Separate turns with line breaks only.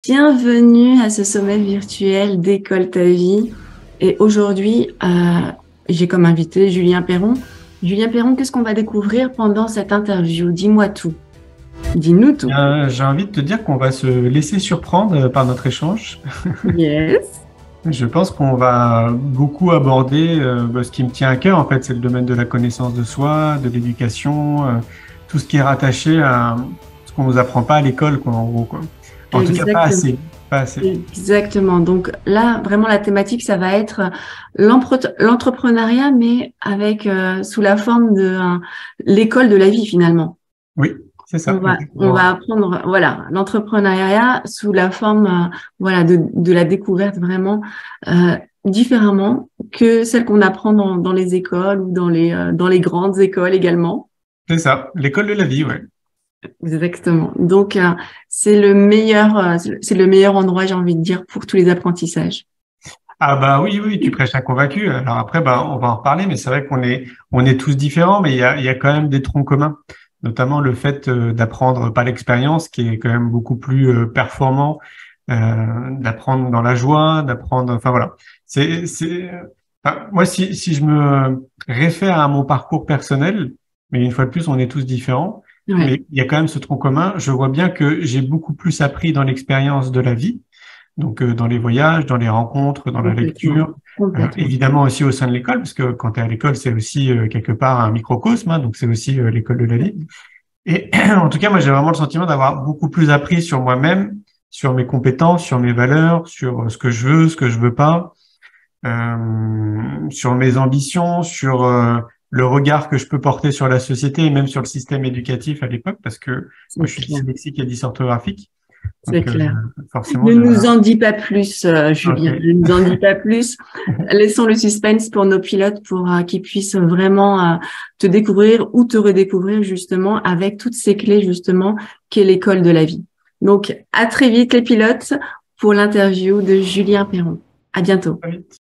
Bienvenue à ce sommet virtuel d'École ta vie. Et aujourd'hui, j'ai comme invité Julien Perron. Julien Perron, qu'est-ce qu'on va découvrir pendant cette interview? Dis-moi tout. Dis-nous tout.
J'ai envie de te dire qu'on va se laisser surprendre par notre échange.
Yes.
Je pense qu'on va beaucoup aborder ce qui me tient à cœur, en fait, c'est le domaine de la connaissance de soi, de l'éducation, tout ce qui est rattaché à ce qu'on nous apprend pas à l'école, quoi, en gros, quoi. En tout cas, pas
Exactement.
assez, pas assez.
Exactement. Donc là, vraiment, la thématique, ça va être l'entrepreneuriat, mais avec sous la forme de l'école de la vie finalement.
Oui, c'est
On
ça,
va, on
exactement.
va apprendre, voilà, l'entrepreneuriat sous la forme, voilà, de la découverte vraiment différemment que celle qu'on apprend dans les écoles ou dans les grandes écoles également.
C'est ça, l'école de la vie, ouais.
Exactement. Donc, c'est le meilleur endroit, j'ai envie de dire, pour tous les apprentissages.
Ah bah oui, oui, tu prêches un convaincu. Alors après, bah, on va en reparler, mais c'est vrai on est tous différents, mais il y a quand même des troncs communs, notamment le fait d'apprendre par l'expérience, qui est quand même beaucoup plus performant, d'apprendre dans la joie, d'apprendre, enfin voilà. Moi, si je me réfère à mon parcours personnel, mais une fois de plus, on est tous différents,
Ouais,
mais il y a quand même ce tronc commun. Je vois bien que j'ai beaucoup plus appris dans l'expérience de la vie, donc dans les voyages, dans les rencontres, dans la
complètement,
lecture,
complètement.
évidemment aussi au sein de l'école, parce que quand tu es à l'école, c'est aussi quelque part un microcosme, hein, donc c'est aussi l'école de la vie. Et en tout cas, moi, j'ai vraiment le sentiment d'avoir beaucoup plus appris sur moi-même, sur mes compétences, sur mes valeurs, sur ce que je veux, ce que je veux pas, sur mes ambitions, sur le regard que je peux porter sur la société et même sur le système éducatif à l'époque, parce que moi,
C'est
je suis
clair,
dyslexique et dysorthographique.
c'est
Donc,
clair.
forcément,
Ne
je...
nous en dis pas plus, Julien.
Ok.
Ne nous en dis pas plus. Laissons le suspense pour nos pilotes pour qu'ils puissent vraiment te découvrir ou te redécouvrir justement avec toutes ces clés justement qu'est l'école de la vie. Donc, à très vite les pilotes pour l'interview de Julien Perron. À bientôt.
Très vite.